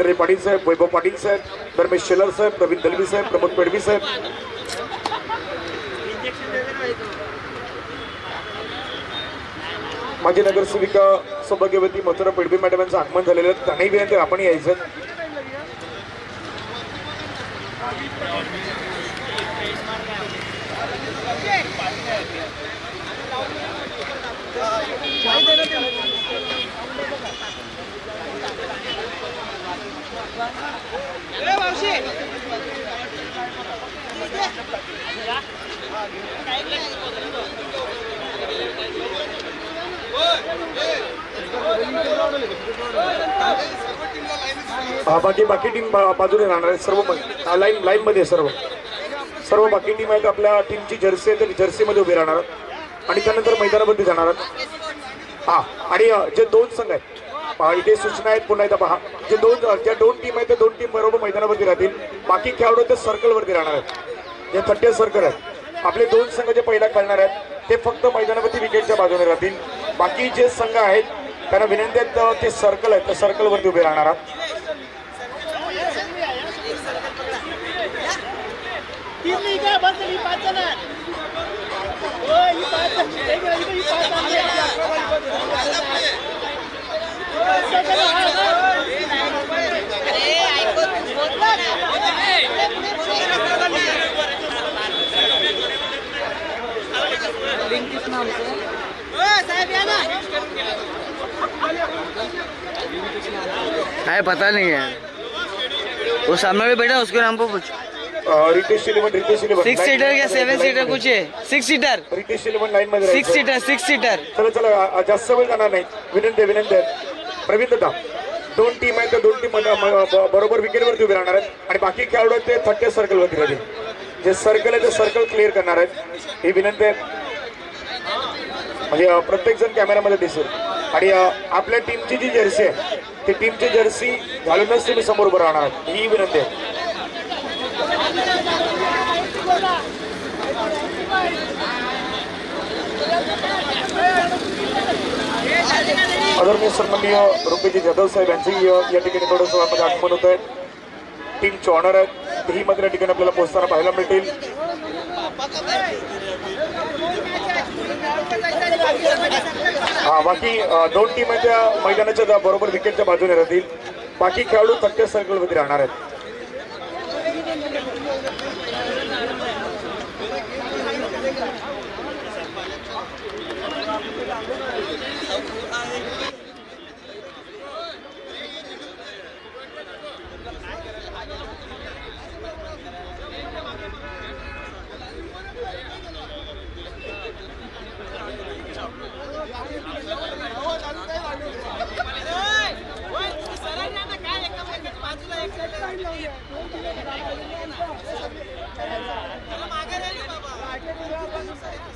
Victory Patil साहेब, वैभव पाटील साहेब, धर्मेश शेलर साहेब, प्रवीण दलवी साहेब, प्रमोद पेडवी साहेब, माजी नगरसेविका सौभाग्यवती मथुरा पेडवी मॅडम यांचं आगमन झालेलं आहे. त्यांनाही विनंती आपण यायचं. बाकी टीम बाजूने राहणार आहे. सर्व लाईन मध्ये सर्व बाकी टीम आहेत. आपल्या टीमची जर्सी आहे त्या जर्सी मध्ये उभी राहणार आणि त्यानंतर मैदानामध्ये जाणार. आणि जे दोन संघ आहेत इथे सूचना आहेत पुन्हा एकदा पहा. ज्या दोन टीम आहेत त्या दोन टीम बरोबर मैदानावरती राहतील. बाकी खेळाडू ते सर्कल वरती राहणार आहेत. जे 30 सर्कल आहेत आपले दोन संघ जे पहिला खेळणार आहेत ते फक्त मैदानावरती विकेटच्या बाजूने राहतील. बाकी जे संघ आहेत त्यांना विनंती आहेत ते सर्कल आहेत त्या सर्कल वरती उभे राहणार आहात. है पता नहीं है वो सामने में बैठा उसके नाम पर पूछ. रितेश 6 सीटर क्या 7 सीटर कुछ है. 6 सीटर रितेश लाईन मध्ये 6 सीटर. चला जास्त वेळ जाणार नाही. विनंती प्रवीण दादा दोन टीम आहेत त्या दोन टीम बरोबर विकेटवरती उभे राहणार आहेत आणि बाकी खेळाडू आहेत ते 30 सर्कल वरती राहतील. जे सर्कल आहे ते सर्कल क्लिअर करणार आहेत. ही विनंती आहे म्हणजे प्रत्येक जण कॅमेरामध्ये दिसेल. आणि आपल्या टीमची जी जर्सी आहे ती टीमची जर्सी घालूनच तुम्ही समोर उभं राहणार आहात. ही विनंती आहे. आदरणीय सन्माननीय रुपेजी जाधव साहेब यांची या ठिकाणी थोडंसं आगमन होत आहे. टीमचे ऑनर आहेत तेही मात्र या ठिकाणी आपल्याला पोहोचताना पाहायला मिळतील. बाकी दोन टीम आहेत त्या मैदानाच्या बरोबर विकेटच्या बाजूने राहतील. बाकी खेळाडू 30 सर्कल मध्ये राहणार आहेत.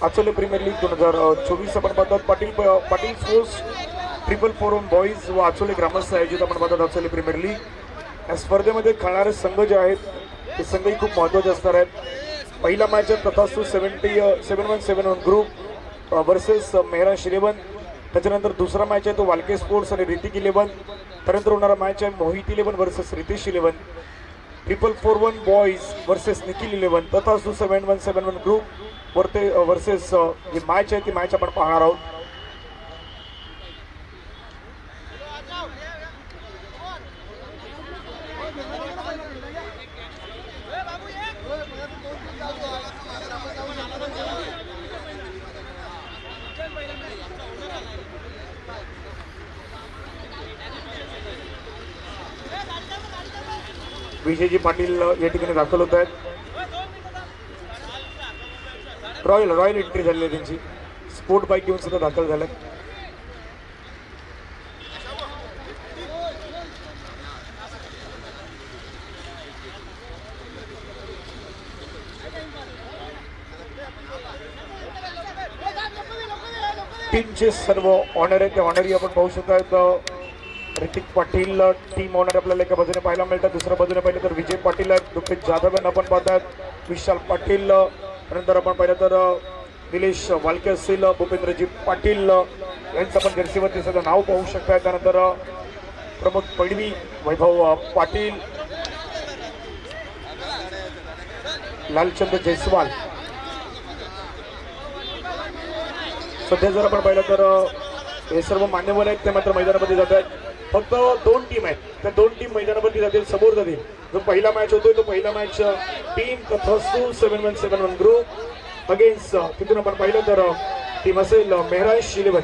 आचोले प्रीमियर लीग 2024 आपण पाहतात. पाटील स्पोर्ट्स 444 बॉईज व आचोले ग्रामस्थ आयोजित आपण पाहतात आचोले प्रीमियर लीग. या स्पर्धेमध्ये खेळणारे संघ जे आहेत ते संघही खूप महत्त्वाचे असणार आहेत. पहिला मॅच आहे तथास्तू 7171 ग्रुप वर्सेस मेहराश 11. त्याच्यानंतर दुसरा मॅच आहे तो वालके स्पोर्ट्स आणि ऋतिक 11. त्यानंतर होणारा मॅच आहे Mohit 11 versus Ritesh 11. 444 boys versus Nikhil 11. Tathastu 7171 group versus G match आहे ती मॅच आपण पाहणार आहोत. विजयजी पाटील या ठिकाणी दाखल होत आहेत. रॉयल एंट्री झाली आहे त्यांची. स्पोर्ट बाईक घेऊन सुद्धा दाखल झाले. टीमचे सर्व ऑनर आहेत ते ऑनरही आपण पाहू शकतात. ऋतिक पाटील टीम ऑनर आपल्याला एका बाजूने पाहायला मिळतात. दुसऱ्या बाजूने पाहिलं तर विजय पाटील आहेत. रुपेश जाधव यांना आपण पाहतात. विशाल पाटील. त्यानंतर आपण पाहिलं तर निलेश वालके असतील. भूपेंद्रजी पाटील यांचं पण जर्सीवरती सगळं नाव पाहू शकता. त्यानंतर प्रमोद पडवी, वैभव पाटील, लालचंद जयस्वाल. सध्या जर आपण पाहिलं तर हे सर्व मान्यवर आहेत ते मात्र मैदानामध्ये जात आहेत. फक्त 2 टीम आहेत, त्या 2 टीम मैदानावरती जातील, समोर जातील. जो पहिला मॅच होतोय तो पहिला मॅच टीम तथास्तू 7171 ग्रुप अगेन्स्ट, तिथून आपण पाहिलं तर टीम असेल मेहराज 11.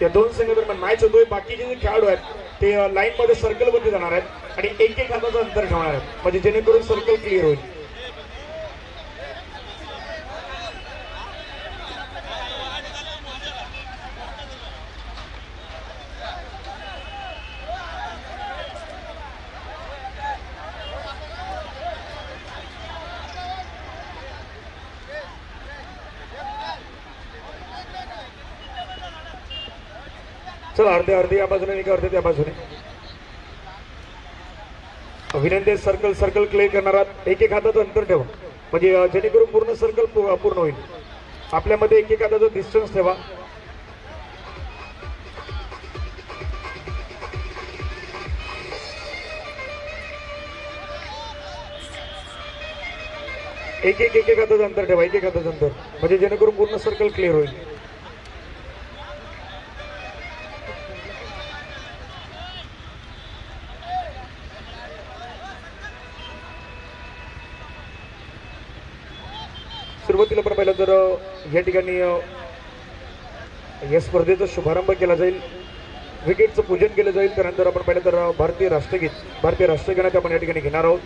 या 2 संघादरम्यान मॅच होतोय. बाकीचे जे खेळाडू आहेत ते लाईन मध्ये सर्कल वरती जाणार आहेत आणि एक हाताचं अंतर ठेवणार आहेत, म्हणजे जेणेकरून सर्कल क्लिअर होईल. चला अर्धे या बाजूने आणि अर्धे त्या बाजूने. विनंती सर्कल क्लिअर करणार. एक हाताचं अंतर ठेवा, म्हणजे जेणेकरून पूर्ण सर्कल पूर्ण होईल. आपल्यामध्ये एक हाताचं डिस्टन्स ठेवा. एक हाताचं अंतर ठेवा, एक हाताचं अंतर, म्हणजे जेणेकरून पूर्ण सर्कल क्लिअर होईल. सुरुवातीला पण पाहिलं तर या ठिकाणी या स्पर्धेचा शुभारंभ केला जाईल, विकेटचं पूजन केलं जाईल. त्यानंतर आपण पाहिलं तर भारतीय राष्ट्रगीत आपण या ठिकाणी घेणार आहोत.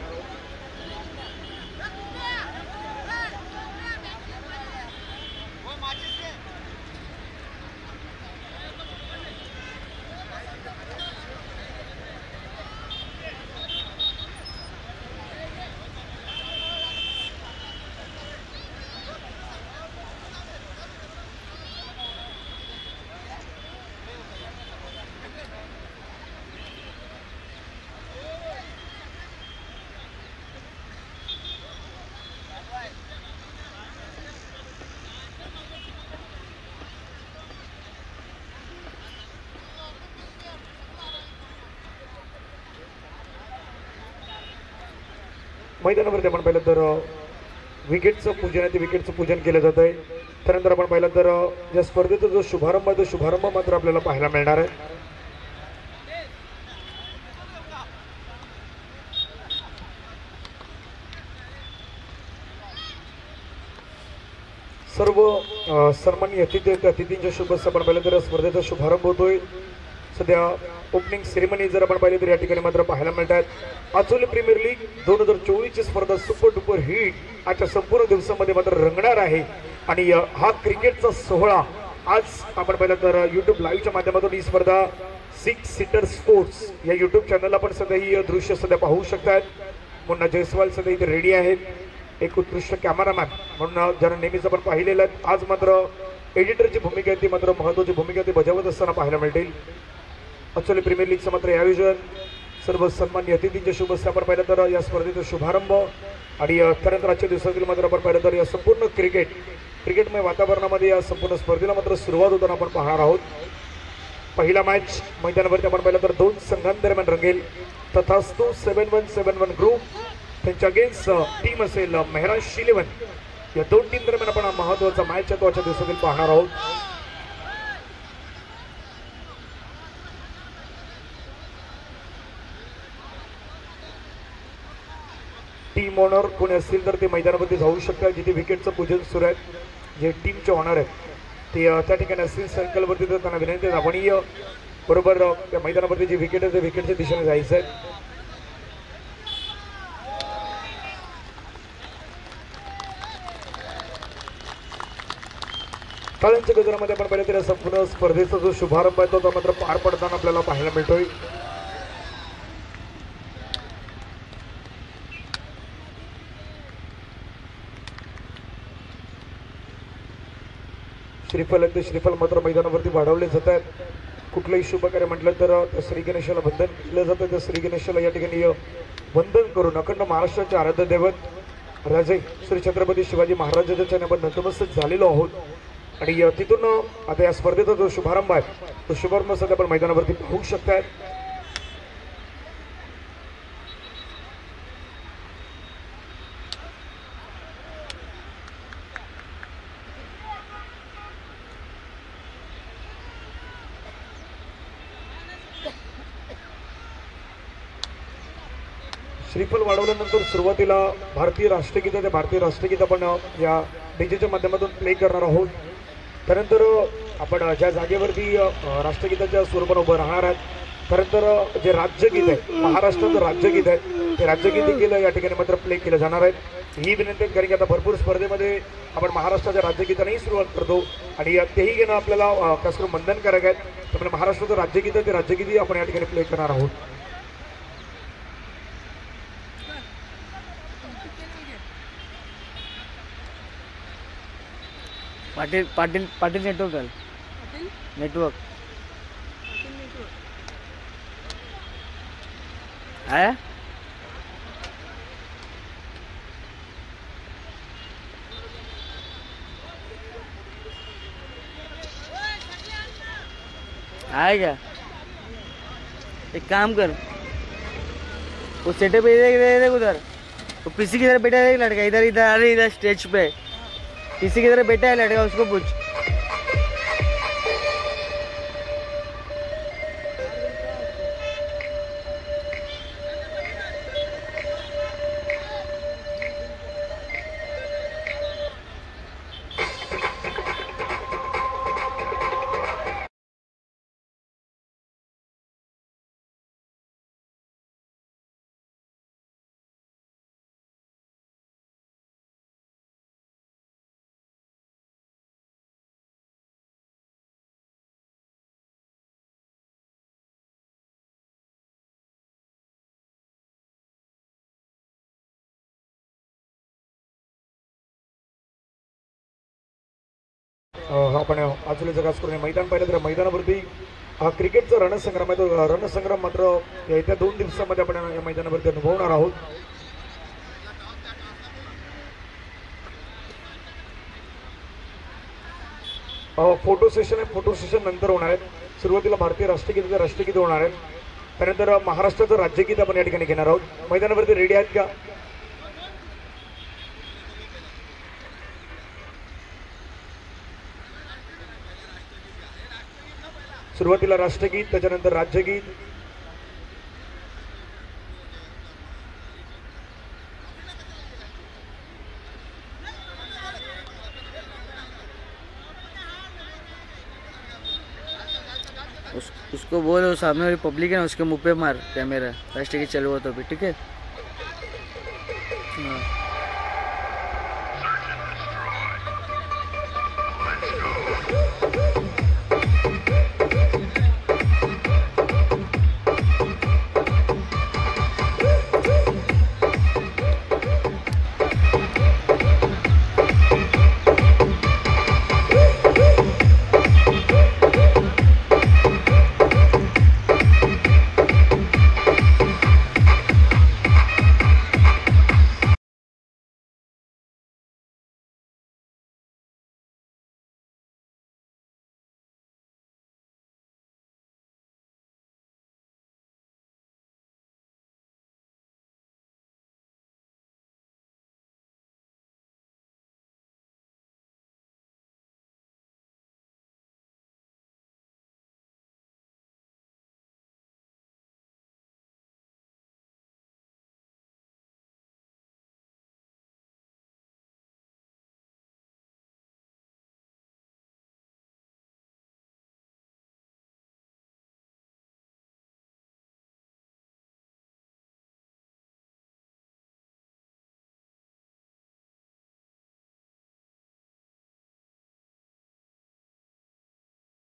मैदानावरती आपण पाहिलं तर विकेटचं पूजन आहे, ते विकेटचं पूजन केलं जात आहे. त्यानंतर आपण पाहिलं तर या स्पर्धेचा जो शुभारंभ आहे तो शुभारंभ मात्र आपल्याला पाहायला मिळणार आहे. सर्व सन्माननीय अतिथींच्या शुभ आपण पाहिलं तर स्पर्धेचा शुभारंभ होतोय. सध्या ओपनिंग सेरेमनी जर आपण पाहिली तर या ठिकाणी मात्र पाहायला मिळतात. आचोली प्रीमियर लीग 2024 ची स्पर्धा सुपर डुपर हिट आजच्या संपूर्ण दिवसामध्ये मात्र रंगणार आहे. आणि हा क्रिकेटचा सोहळा आज आपण पाहिलं तर यूट्यूब लाईव्हच्या माध्यमातून ही स्पर्धा 6 सीटर स्पोर्ट्स या यूट्यूब चॅनलला आपण सध्या ही दृश्य सध्या पाहू शकतात. मुन्ना जयस्वाल सध्या इथे रेडी आहेत, एक उत्कृष्ट कॅमेरामॅन म्हणून ज्यांना नेहमीच आपण पाहिलेलं आहे. आज मात्र एडिटरची भूमिका ती मात्र महत्त्वाची भूमिका ती बजावत असताना पाहायला मिळतील. आचोली प्रीमियर लीगचं मात्र हे आयोजन सर्व सन्माननीय अतिथींच्या शुभ आपण पाहिलं तर या स्पर्धेचा शुभारंभ आणि त्यानंतर आजच्या दिवसातील मात्र आपण पाहिलं तर या संपूर्ण क्रिकेटमय वातावरणामध्ये या संपूर्ण स्पर्धेला मात्र सुरुवात होताना आपण पाहणार आहोत. पहिला मॅच मैदानावरती आपण पाहिलं तर 2 संघांदरम्यान रंगेल. तथास्तू 7171 ग्रुप त्यांच्या अगेन्स्ट टीम असेल मेहराज 11. या 2 टीम दरम्यान आपण महत्त्वाचा मॅच आहे तो आजच्या दिवसातील पाहणार आहोत. टीम ऑनर कोणी असतील तर ते मैदानावरती जाऊ शकतात. जिथे विकेटचं पूजन सुरू आहे, जे टीमचे ऑनर आहेत ते त्या ठिकाणी असतील सर्कलवरती, तर त्यांना विनंती आहे आपण बरोबर त्या मैदानावरती जे विकेट आहे ते विकेटच्या दिशेने जायचं आहे. टाळ्यांच्या गजरामध्ये आपण पाहिलं तर संपूर्ण स्पर्धेचा जो शुभारंभ आहे तो मात्र पार पडताना आपल्याला पाहायला मिळतोय. श्रीफल मात्र मैदानावरती वाढवले जात आहेत. कुठलंही शुभ कार्य म्हटलं तर श्री गणेशाला वंदन केलं जातं. त्या श्री गणेशाला या ठिकाणी वंदन करून अखंड महाराष्ट्राचे आराध्य दैवत राजे श्री छत्रपती शिवाजी महाराजांच्या चरणी नतमस्तक झालेलो आहोत. आणि तिथून आता या स्पर्धेचा जो शुभारंभ आहे तो शुभारंभ सध्या आपण मैदानावरती पाहू शकतात. श्रीफल वाढवल्यानंतर सुरुवातीला भारतीय राष्ट्रगीत आपण या डीजेच्या माध्यमातून प्ले करणार आहोत. त्यानंतर आपण ज्या जागेवरती राष्ट्रगीताच्या स्वरूपाने उभं राहणार आहेत, त्यानंतर जे राज्यगीत आहे, महाराष्ट्राचं राज्यगीत आहे, ते राज्यगीत देखील या ठिकाणी मात्र प्ले केलं जाणार आहे. ही विनंती कारण की आता भरपूर स्पर्धेमध्ये आपण महाराष्ट्राच्या राज्यगीतानेही सुरुवात करतो आणि तेही घेणं आपल्याला खास करून बंधनकारक आहे. त्यामुळे महाराष्ट्राचं राज्यगीत आहे, ते राज्यगीतही आपण या ठिकाणी प्ले करणार आहोत. पाटील पाटील पाटील नेटवर्क आहे. नेटवर्क आहे. आए क्या? एक काम कर, वो सेटअप इधर देख उधर, वो पीसी की तरह बैठा है लड़का, इधर इधर अरे इधर स्टेज पे पीसी की तरह बैठा है लड़का, उसको पूछ. आपण आचुलीचं खास करून मैदान पाहिलं तर मैदानावरती क्रिकेटचा रणसंग्राम आहे. तो रणसंग्राम मात्र येत्या 2 दिवसामध्ये आपण या मैदानावरती अनुभवणार आहोत. फोटो सेशन आहे, फोटो सेशन नंतर होणार आहे. सुरुवातीला भारतीय राष्ट्रगीत होणार आहे, त्यानंतर महाराष्ट्राचं राज्यगीत आपण या ठिकाणी घेणार आहोत. मैदानावरती रेडी आहेत का? सुरुवातीला राष्ट्रगीत, त्याच्यानंतर राज्यगीत. उसको बोलो सामने वाली पब्लिक है ना, उसके मुंह पे मार कैमरा, राष्ट्रगीत चालू हुआ तो भी ठीक है. हाँ.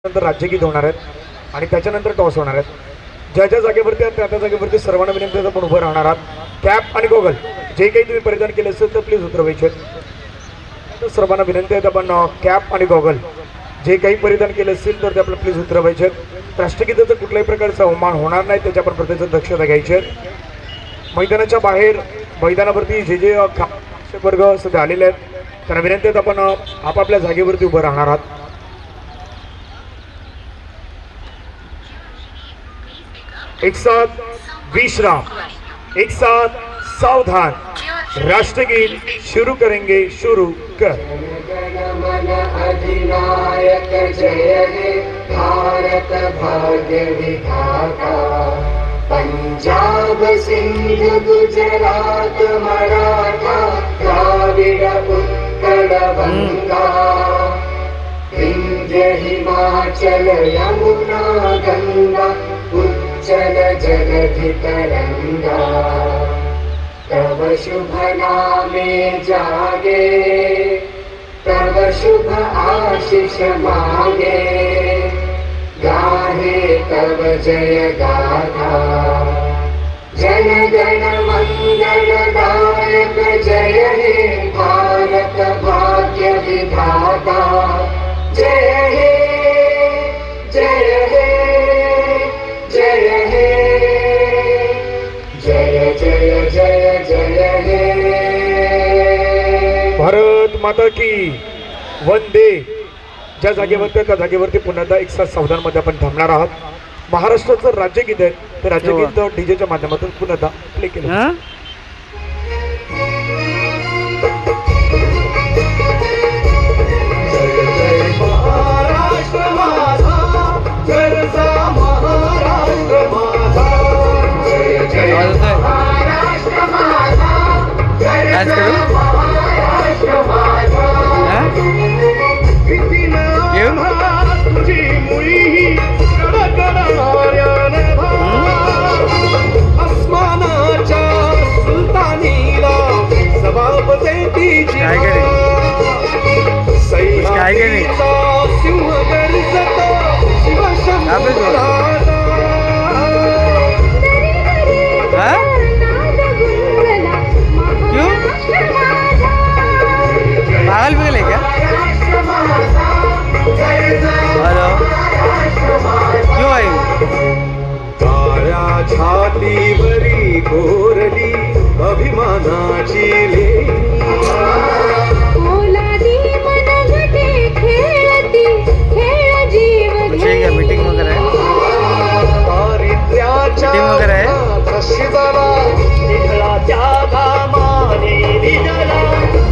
नंतर राज्यगीत होणार आहेत आणि त्याच्यानंतर टॉस होणार आहेत. ज्या ज्या जागेवरती त्या त्या जागेवरती सर्वांना विनंती आहे आपण उभं राहणार आहात. कॅप आणि गॉगल जे काही तुम्ही परिधान केले असेल तर प्लीज उतरवायचे. तर सर्वांना विनंती आहे आपण कॅप आणि गॉगल जे काही परिधान केले असेल तर ते आपल्याला प्लीज उतरवायचे. राष्ट्रगीताचं कुठल्याही प्रकारचा अवमान होणार नाही त्याची आपण प्रत्येक दक्षता घ्यायची आहे. मैदानाच्या बाहेर मैदानावरती जे जे वर्ग सध्या आलेले आहेत त्यांना विनंती आहे आपण आपापल्या जागेवरती उभं राहणार आहात. एक साथ विश्राम, एक साथ सावधान. राष्ट्रगीत शुरू करेंगे. शुरू कर. अधिनायक जय हे भारत भाग्य विधाता. पंजाब सिंध गुजरात मराठा द्राविड उत्कल गंगा विंध्य हिमाचल यमुना गंगा उच्चल जलधि तरंगा तव शुभ नामे जागे तव शुभ आशीष मागे गाहे तव जय गाथा जन गण मंगलदायक जय हे भारत भाग्य विधाता जय हे जय हे जय हे जय जय जय जय हे भारत माता की वंदे. ज्या जागेवरती त्या जागेवरती पुन्हा एकदा 114 मध्ये आपण थांबणार आहात. महाराष्ट्राचं राज्यगीत आहे ते राज्यगीत डीजेच्या माध्यमातून पुन्हा एकदा प्ले केलं. पागल बिगल है क्या? हेलो क्यों आई? काळ्या छातीवरी कोरली अभिमानाची लेणी मीटिंग वगैरह है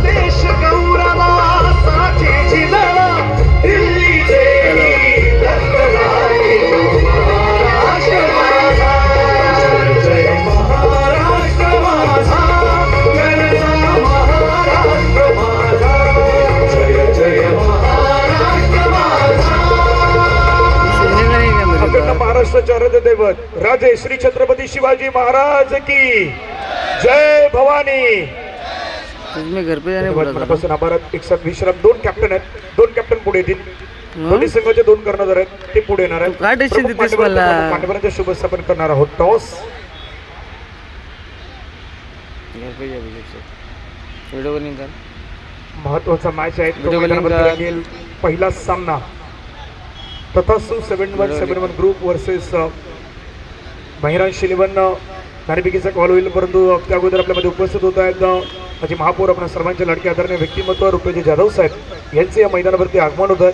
देश गौरवासाठी जिजला दिल्लीचे महाराष्ट्र माझा जय महाराष्ट्र माझा गणचा महाराष्ट्र माझा जय जय महाराष्ट्र माझा. अखंड महाराष्ट्राचे आराध्य दैवत राजे श्री छत्रपती शिवाजी महाराज की जय भवानी. तुम्ही घर पे जाणे मनापासून आभारात. एक साथ विश्राम. दोन कॅप्टन आहेत. दोन कॅप्टन पुढे येतील. दोन्ही संघाचे दोन कर्णधार आहेत ते पुढे येणार आहेत. मान्यवरांचे शुभस्थापन करणार आहोत. टॉस महत्वाचा मॅच आहे. पहिला सामना तथास्तु 7-1 ग्रुप वर्सेस महिरांश 11 नाणेफेकीचा कॉल होईल. परंतु त्या अगोदर आपल्यामध्ये उपस्थित होत आहेत माझे महापौर आपण सर्वांचे लाडके आदरणीय व्यक्तिमत्व रुपेजी जाधव साहेब यांचे या मैदानावरती आगमन होत आहे.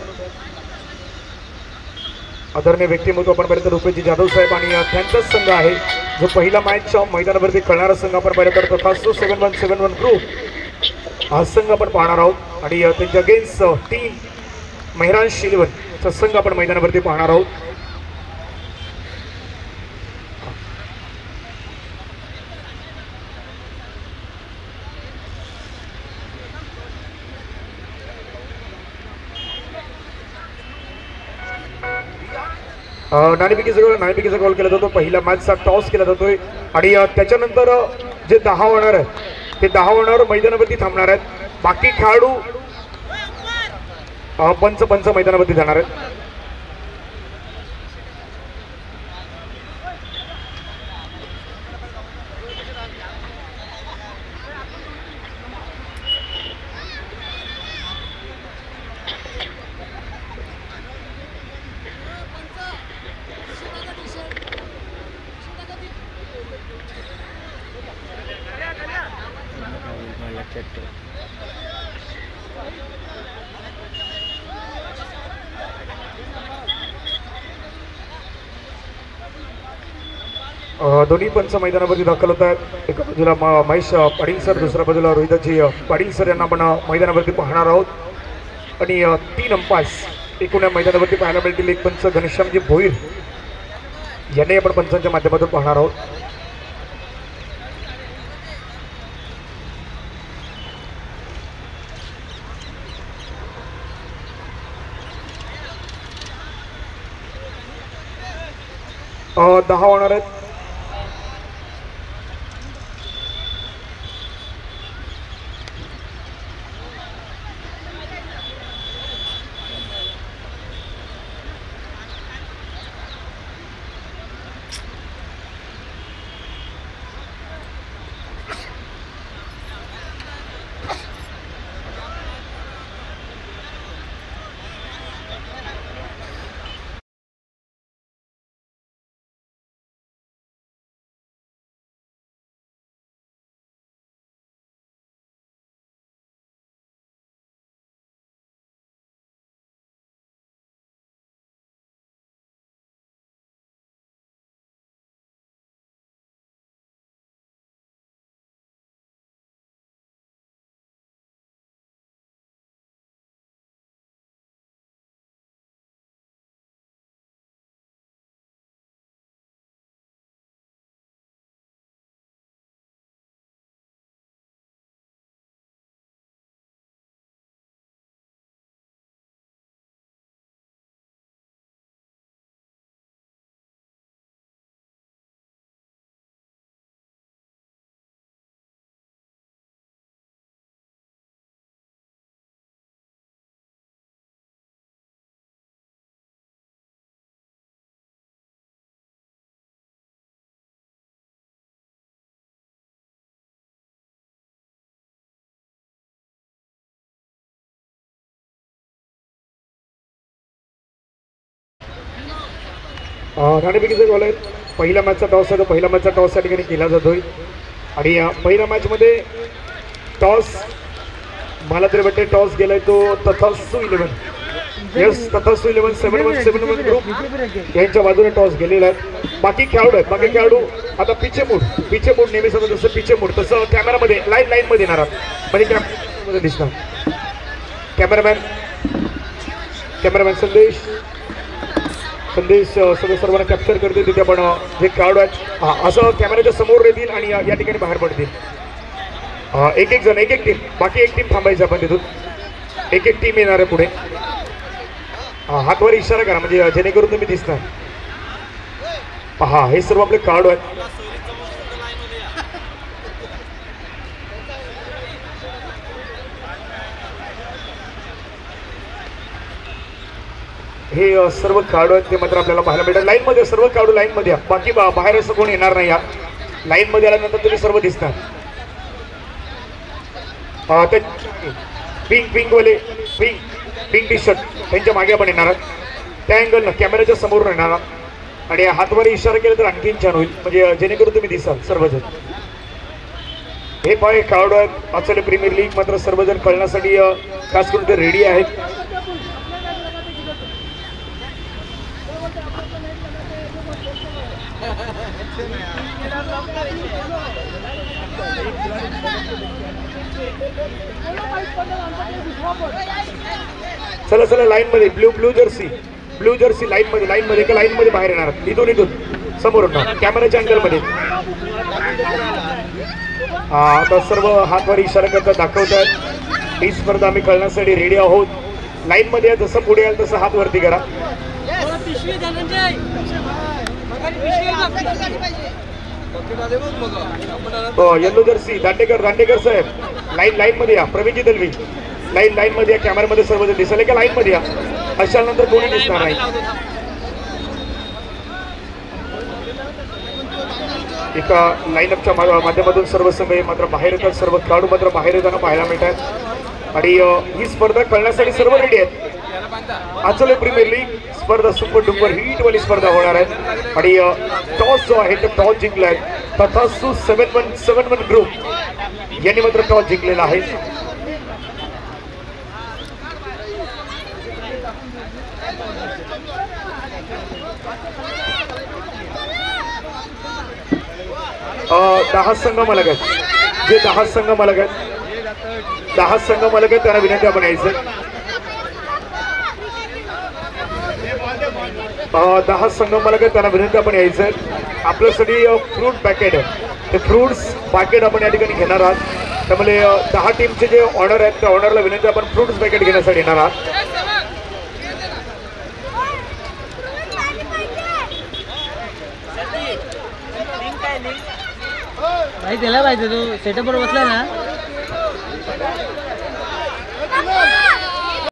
आदरणीय व्यक्तिमत्व आपण पाहिलं तर रुपेजी जाधव साहेब आणि त्यांचाच संघ आहे जो पहिला मॅच मैदानावरती खेळणारा संघ आपण पाहिलं तर तथास्तु 7-1 ग्रुप हा संघ आपण पाहणार आहोत आणि त्यांच्या अगेन्स्ट टीम महिरांश 11 चा संघ आपण मैदानावरती पाहणार आहोत. नाणेफेकीचा कॉल केला जातो. पहिल्या मॅचचा टॉस केला जातोय आणि त्याच्यानंतर जे 10 होणार आहेत ते 10 होणार मैदानावरती थांबणार आहेत. बाकी खेळाडू पंच मैदानावरती जाणार आहेत. दोन्ही पंच मैदानावरती दाखल होत आहेत. एका बाजूला महेश पाटील सर, दुसऱ्या बाजूला रोहिदाजी पाटील सर यांना आपण मैदानावरती पाहणार आहोत. आणि 3 अंपायर्स एकूण या मैदानावरती पाहायला मिळतील. एक पंच घनश्यामजी भोईर यांनाही आपण पंचांच्या माध्यमातून पाहणार आहोत. दहा होणार आहेत. नाणेफेकीचा गोल आहे. पहिल्या मॅचचा टॉस आहे. पहिल्या मॅचचा टॉस या ठिकाणी केला जातोय आणि पहिल्या मॅचमध्ये टॉस मला तरी वाटते टॉस गेलाय तो तथास्तू 11. येस, तथास्तू 11 7-1 ग्रुप यांच्या बाजूने टॉस गेलेला आहे. बाकी खेळाडू आहेत. बाकी खेळाडू आता पिचे मूड नेहमी समज जसं पिचे मूड तसं कॅमेरामध्ये लाईन मध्ये येणार म्हणजे कॅमेरामध्ये दिसणार. कॅमेरामॅन संदेश सगळं सर्वांना कॅप्चर करते तिथे पण जे खेळाडू आहेत असं कॅमेऱ्याच्या समोर येतील आणि या ठिकाणी बाहेर पडतील. एक टीम बाकी एक टीम थांबायची आपण तिथून. एक टीम येणार आहे पुढे. हातवर इशारा करा म्हणजे जेणेकरून तुम्ही दिसणार. पहा हे सर्व आपले खेळाडू आहेत. हे सर्व खेळाडू आहेत ते मात्र आपल्याला पाहायला मिळतात. लाईनमध्ये सर्व खेळाडू लाईनमध्ये या. बाकी बाहेर असं कोण येणार नाही. या लाईनमध्ये आल्यानंतर तुम्ही सर्व दिसणार. ते पिंक टी शर्ट त्यांच्या मागे आपण येणार आहात. त्या अँगलनं कॅमेऱ्याच्या समोरून येणार आहात आणि हातवारी इशारा केला तर आणखीन छान होईल म्हणजे जेणेकरून तुम्ही दिसाल सर्वजण. हे पाय खेळाडू आहेत. आजच्या प्रीमियर लीग मात्र सर्वजण कळण्यासाठी खास करून ते रेडी आहेत. चला लाईन मध्ये ब्लू जर्सी लाईन मध्ये बाहेर येणार. इथून समोरून कॅमेराच्या अँगल मध्ये आता सर्व हातवर इशारा करता दाखवतात. ही स्पर्धा आम्ही कळण्यासाठी रेडी आहोत. लाईन मध्ये जसं पुढे याल तसं हात वरती करा. येलो जर्सी दांडेकर साहेब लाईन मध्ये या. प्रवीणजी दलवी लाईन मध्ये या. कॅमेरामध्ये सर्वजण दिसले का लाईन मध्ये या. अशा नंतर कोणी दिसणार नाही. एका लाईनअपच्या माध्यमातून सर्व संघ मात्र बाहेर येतात. सर्व खेळाडू मात्र बाहेर येताना पाहायला मिळतात आणि ही स्पर्धा कळण्यासाठी सर्व रेडी आहेत. आजच्या प्रीमियर लीग स्पर्धा सुपर डुपर हिट वाली स्पर्धा होणार आहे आणि टॉस जो आहे तो टॉस जिंकलाय तथास्तू 7-1 ग्रुप यांनी मात्र टॉस जिंकलेला आहे. दहा संघ मालक आहेत. जे 10 संघ मालक आहेत 10 संघ मालक आहेत त्यांना विनंती आपण यायचं. 10 संघ मला काय त्यांना विनंती आपण यायचं आपल्यासाठी फ्रूट पॅकेट ते फ्रूट्स पॅकेट आपण या ठिकाणी घेणार आहात त्यामुळे 10 टीमचे जे ऑर्डर आहेत त्या ऑर्डरला विनंती आपण फ्रूट्स पॅकेट घेण्यासाठी येणार आहात भाई त्याला पाहिजे तू सेटअप वर बसला ना